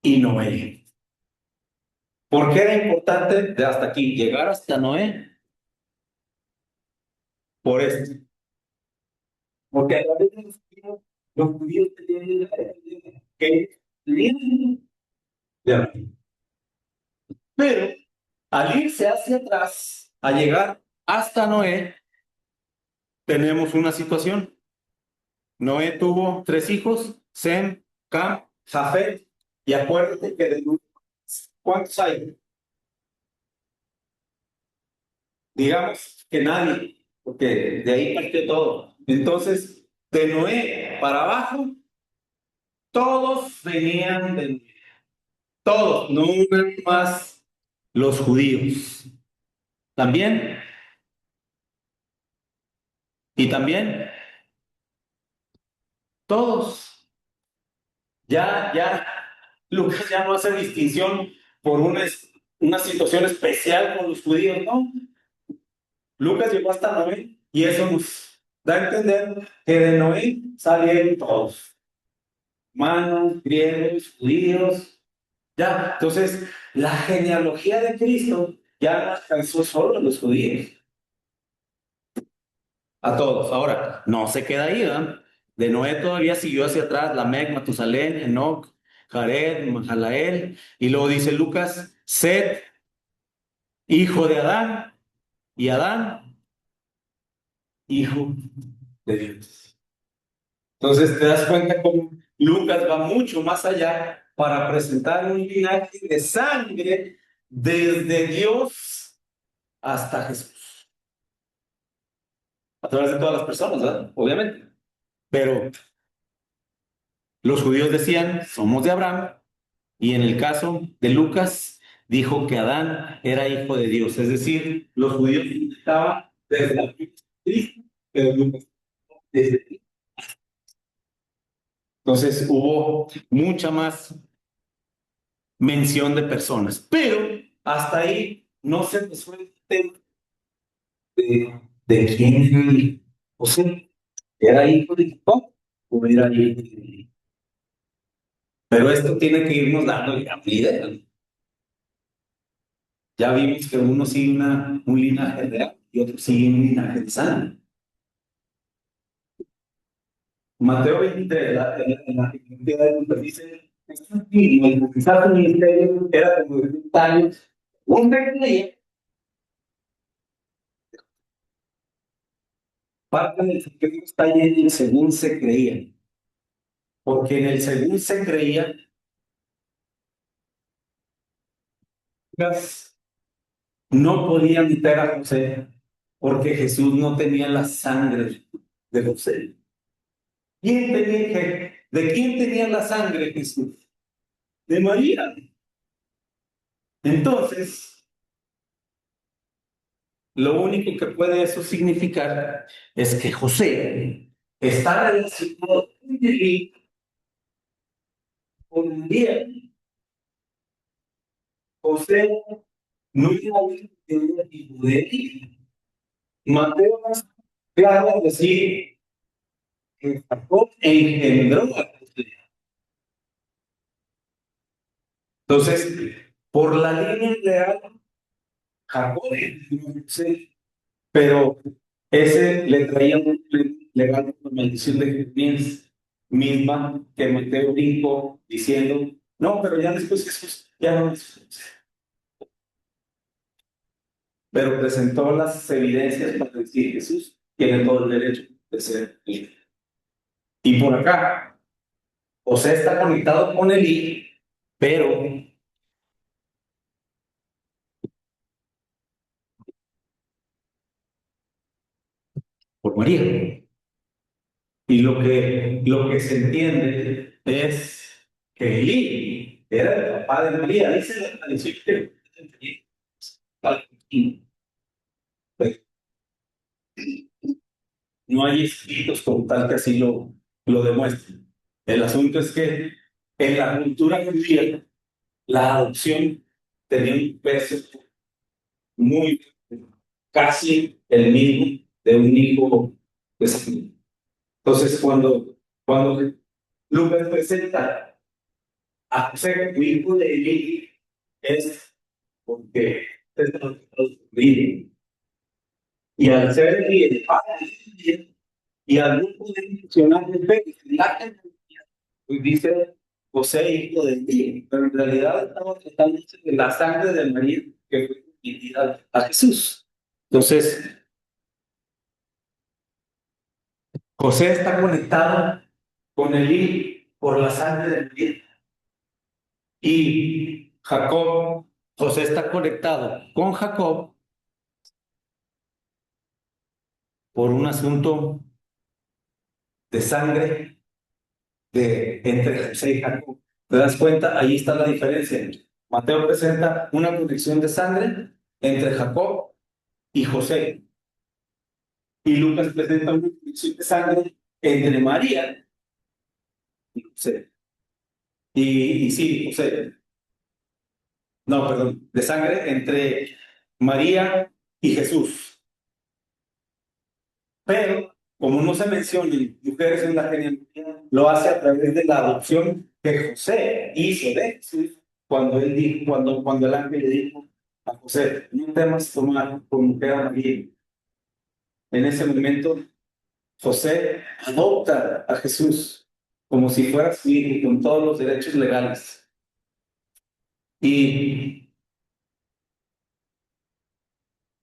y Noé. ¿Por qué era importante de hasta aquí llegar hasta Noé? Por esto. Porque a través de los judíos tenían que tenían de Abraham. Pero al irse hacia atrás, a llegar hasta Noé, tenemos una situación. Noé tuvo 3 hijos, Sem, Cam, Jafet, y acuérdate que de ¿cuántos hay? Digamos que nadie, porque de ahí partió todo. Entonces, de Noé para abajo, todos venían de Noé. Todos, no eran más los judíos. También, y también, todos. Ya, Lucas ya no hace distinción por una situación especial con los judíos, no. Lucas llegó hasta Noé y eso nos da a entender que de Noé salieron todos. Humanos, griegos, judíos, ya. Entonces, la genealogía de Cristo ya no alcanzó solo a los judíos, a todos. Ahora, no se queda ahí, ¿verdad? De Noé todavía siguió hacia atrás, Lamec, Matusalén, Enoc, Jared, Mahalael, y luego dice Lucas, Set, hijo de Adán, y Adán, hijo de Dios. Entonces te das cuenta cómo Lucas va mucho más allá para presentar un linaje de sangre desde Dios hasta Jesús. A través de todas las personas, ¿verdad? Obviamente. Pero los judíos decían, somos de Abraham, y en el caso de Lucas, dijo que Adán era hijo de Dios. Es decir, los judíos estaban desde la Cristo, pero Lucas desde. Entonces hubo mucha más mención de personas, pero hasta ahí no se resuelve el tema de quién era José. ¿Era hijo de Jacob o era hijo de? Pero esto tiene que irnos dando ya idea. Ya vimos que uno sigue un linaje real y otro sigue un linaje de sangre. Mateo 23, en la Biblia de Lucas dice, y el comenzar su ministerio era como de 30 años, un creía. Parte del secreto está ahí en el según se creía. Porque en el según se creía, no podían meter a José porque Jesús no tenía la sangre de José. ¿De quién tenía la sangre Jesús? De María. Entonces, lo único que puede eso significar es que José está relacionado con María. José no era un hijo de Eli. Mateo más claro al decir que Jacob engendró a José. Entonces, por la línea real, Jacob engendró a José, pero ese le traía un legal con maldición de Jeremías misma que Mateo brincó diciendo, no, pero ya después Jesús ya no es. Pero presentó las evidencias para decir Jesús tiene todo el derecho de ser hijo. Y por acá, José está conectado con Elí, pero por María. Y lo que se entiende es que Elí era el papá de María. Dice la tradición que no hay escritos como tal que así lo demuestren. El asunto es que en la cultura judía la adopción tenía un peso muy casi el mismo de un hijo de sangre. Entonces, cuando Lucas presenta a José como hijo de Eli, es porque es de los judíos. Y al ser el padre de Eli, y al grupo de funcionarios de la tecnología, pues dice José, hijo de Eli, pero en realidad estamos tratando de la sangre de María que fue transmitida a Jesús. Entonces, José está conectado con Elí por la sangre de María. Y Jacob, José está conectado con Jacob por un asunto de sangre entre José y Jacob. ¿Te das cuenta? Ahí está la diferencia. Mateo presenta una conexión de sangre entre Jacob y José. Y Lucas presenta una conexión de sangre entre María y José. Y sí, José. No, perdón, de sangre entre María y Jesús. Pero, como no se mencionan mujeres en la genealogía, lo hace a través de la adopción que José hizo de Jesús cuando él dijo, cuando el ángel le dijo a José, no temas tomar por mujer a María. En ese momento, José adopta a Jesús como si fuera su hijo, con todos los derechos legales. Y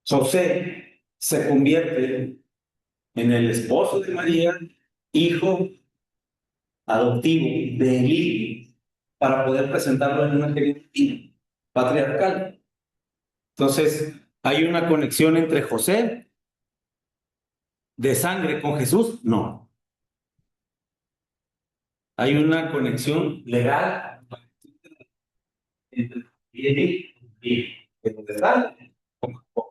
José se convierte en el esposo de María, hijo adoptivo de Elí, para poder presentarlo en una genealogía patriarcal. Entonces, ¿hay una conexión entre José de sangre con Jesús? No. Hay una conexión legal entre Elí y de sangre con Jacob.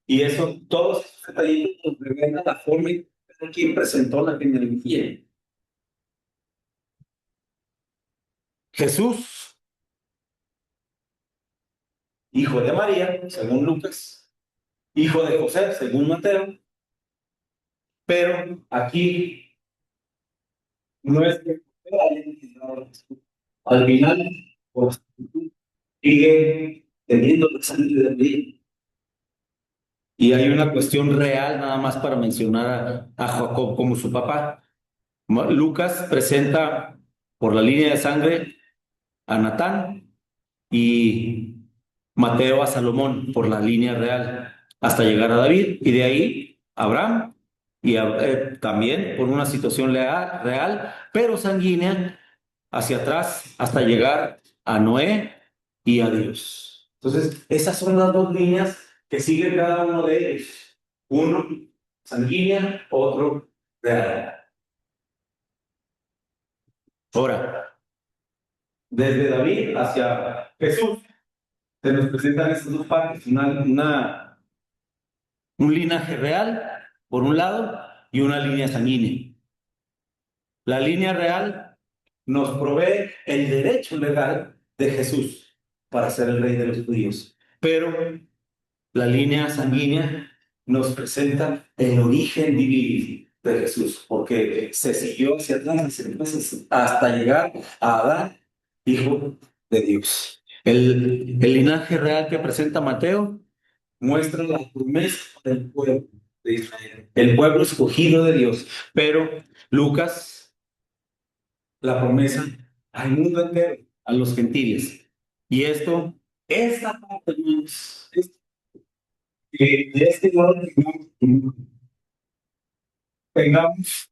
Y eso, todos esos detalles nos revelan la forma en que presentó la genealogía. Jesús, hijo de María, según Lucas, hijo de José, según Mateo, pero aquí no es que al final pues, sigue teniendo la sangre de María. Y hay una cuestión real nada más para mencionar a Jacob como su papá. Lucas presenta por la línea de sangre a Natán y Mateo a Salomón por la línea real hasta llegar a David y de ahí a Abraham y también por una situación real pero sanguínea hacia atrás hasta llegar a Noé y a Dios. Entonces, esas son las dos líneas que sigue cada uno de ellos. Uno sanguínea, otro real. Ahora, desde David hacia Jesús, se nos presentan estas dos partes, un linaje real, por un lado, y una línea sanguínea. La línea real nos provee el derecho legal de Jesús para ser el rey de los judíos, pero la línea sanguínea nos presenta el origen divino de Jesús, porque se siguió hacia atrás hasta llegar a Adán, hijo de Dios. El linaje real que presenta Mateo muestra la promesa del pueblo de Israel, el pueblo escogido de Dios, pero Lucas, la promesa al mundo entero, a los gentiles. Y esta parte, hermanos, que de este lado tengamos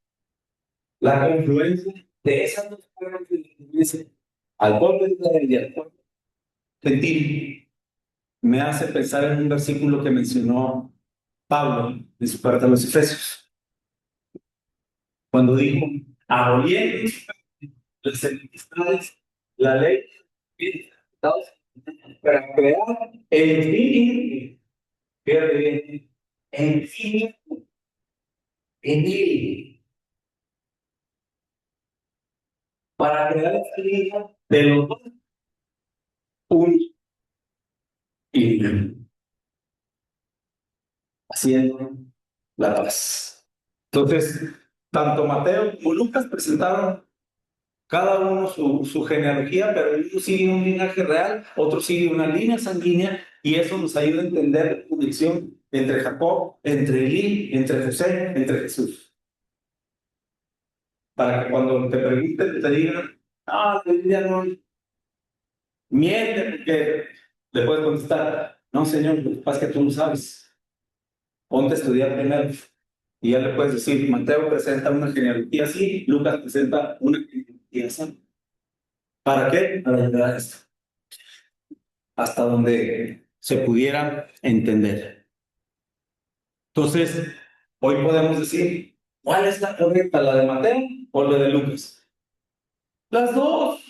la confluencia de esas dos palabras que le dicen al pueblo de Israel y al pueblo gentil, me hace pensar en un versículo que mencionó Pablo en su carta a los Efesios, cuando dijo, aboliendo las enemistades, la ley, para crear el fin, el fin en él, para crear la salida de los dos un y haciendo la paz. Entonces, tanto Mateo como Lucas presentaron cada uno su genealogía, pero uno sigue un linaje real, otro sigue una línea sanguínea, y eso nos ayuda a entender la conexión entre Jacob, entre Elí, entre José, entre Jesús. Para que cuando te pregunten, te digan, la Biblia no miente, porque le puedes contestar, no, Señor, lo que pasa es que tú no sabes. Ponte a estudiar primero. Y ya le puedes decir, Mateo presenta una genealogía así, Lucas presenta una genealogía así. ¿Para qué? Para ayudar a esto. Hasta donde se pudiera entender. Entonces, hoy podemos decir, ¿cuál es la correcta, la de Mateo o la de Lucas? Las dos.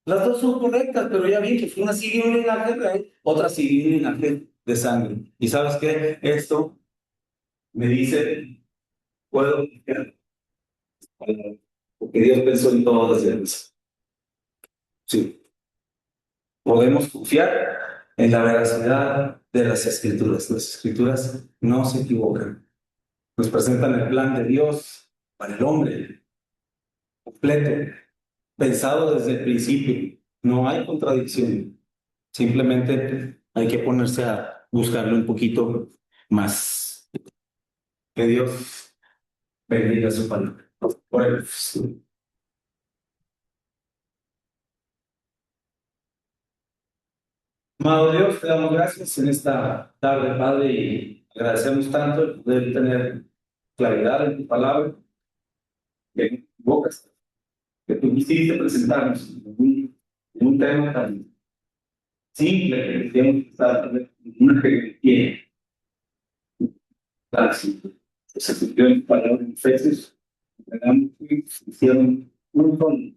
Las dos son correctas, pero ya vi que una sigue un linaje real, otra sigue un linaje de sangre. ¿Y sabes qué? Esto me dice, puedo confiar, porque Dios pensó en todo desde el principio. Sí, podemos confiar en la veracidad de las escrituras. Las escrituras no se equivocan. Nos presentan el plan de Dios para el hombre completo, pensado desde el principio. No hay contradicción. Simplemente hay que ponerse a buscarlo un poquito más. Que Dios bendiga su palabra. Oremos. Amado Dios, te damos gracias en esta tarde, Padre, y agradecemos tanto el poder tener claridad en tu palabra, que no te equivocas, que tú quisiste presentarnos en un tema tan simple que tenemos que estar en una jerarquía tan simple. Se cumplió en tu palabra en Efesios, hicieron un con.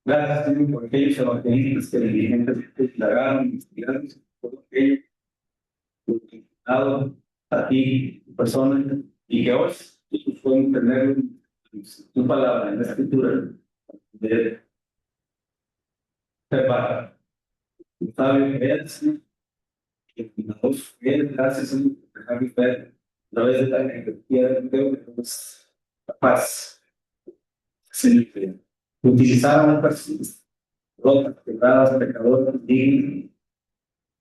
Gracias, Señor, por aquellos evangelistas que diligentemente declararon, investigaron, por aquello que han dado a ti, tu persona, y que hoy nosotros podemos tener tu palabra en la escritura de preparar. Tu sabio que eres, Señor, que nos gracias, Señor, por dejar mi fe a través de la energía de Dios, que nos capaz, Señor, que utilizaron personas rotas, quebradas, pecadoras, dignas,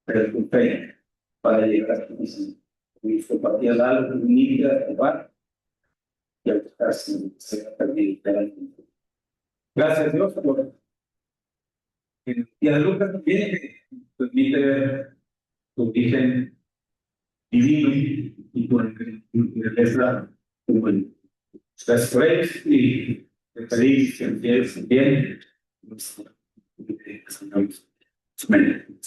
pero con fe para llegar a tu misión. Y fue partida al alma, unida, a robar y a buscar sin ser perdido. Gracias, Dios, por y a Lucas también que permite ver tu origen divino y tu naturaleza humana. Gracias por ellos y te pedí que empieces bien. Amén.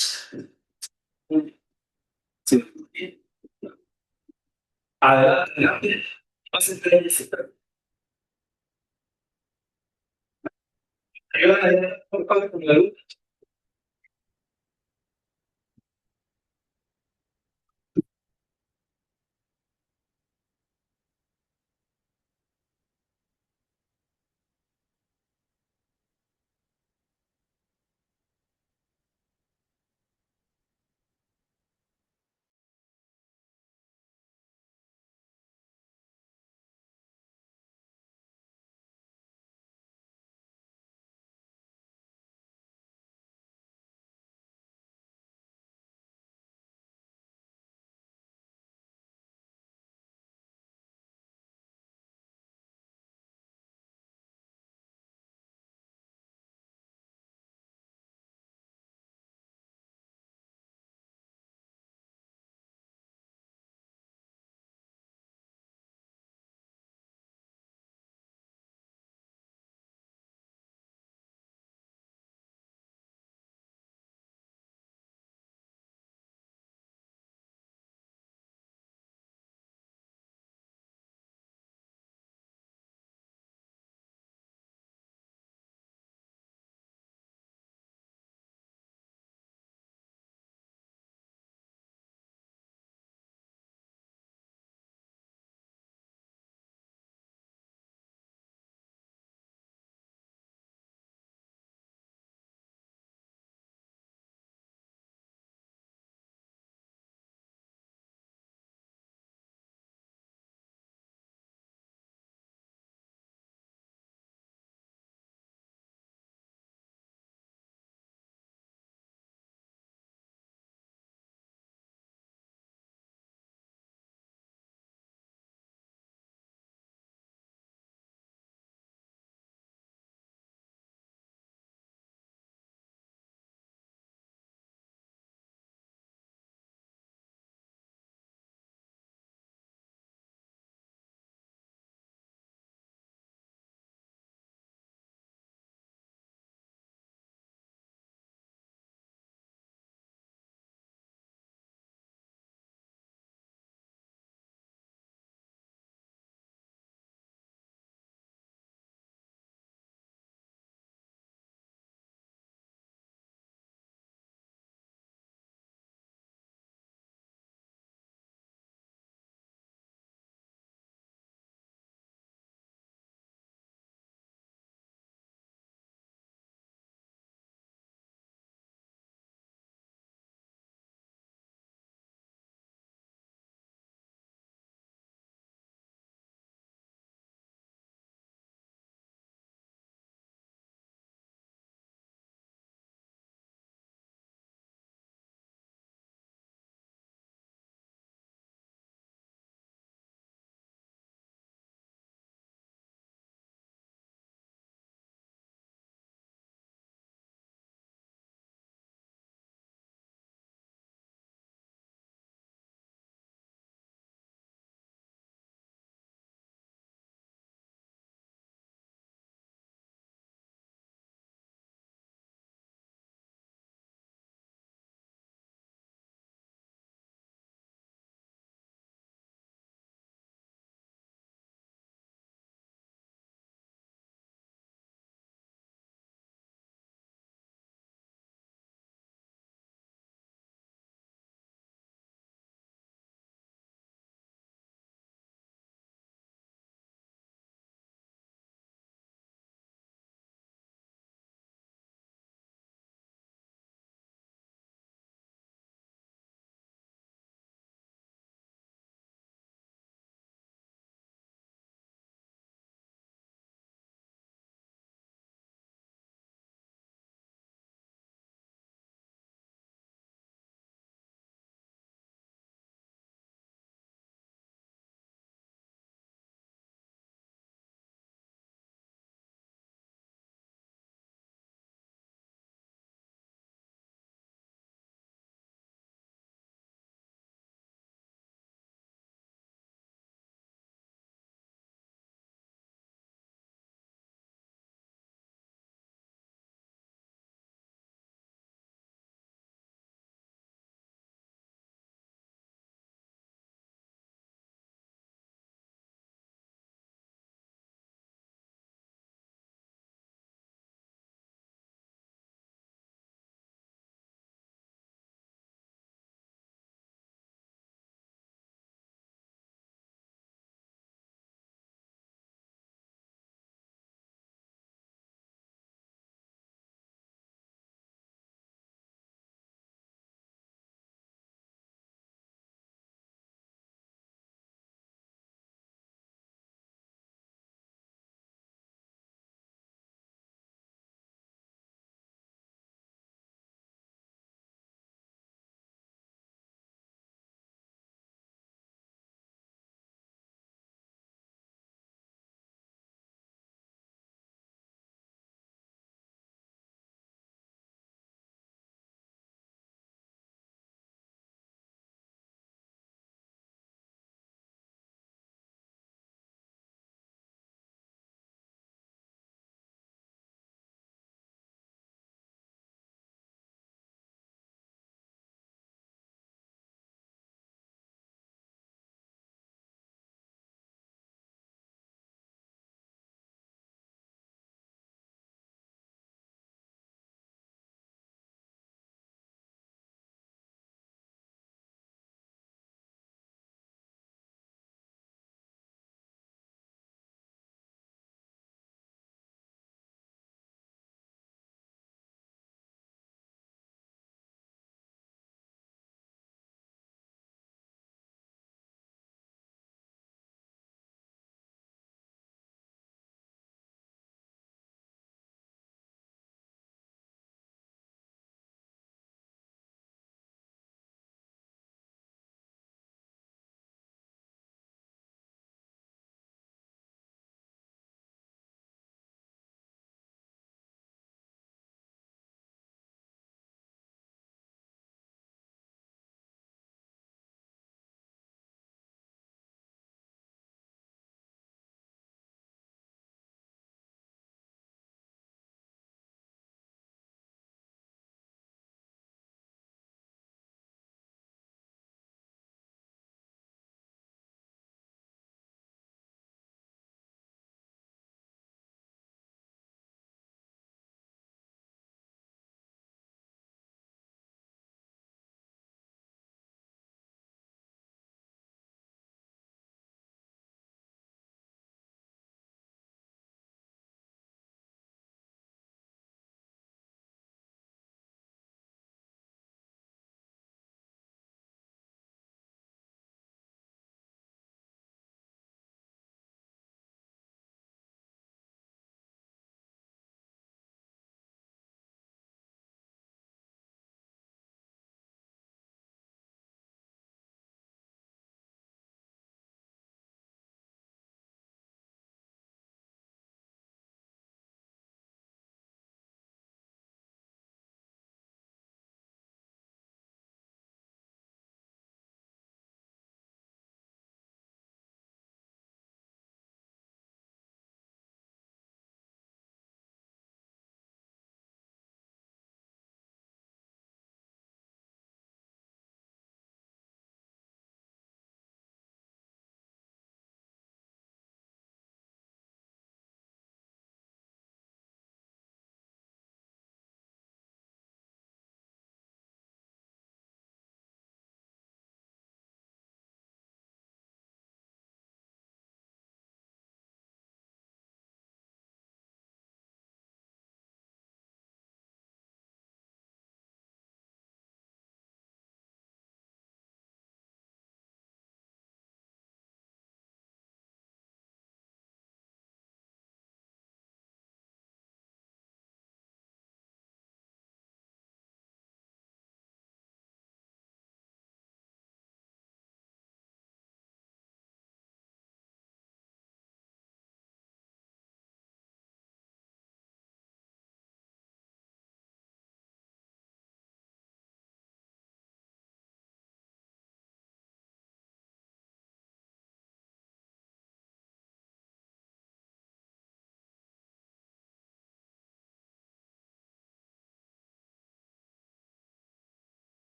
Adelante, adelante. Pásense, ayúdame a por favor con la luz.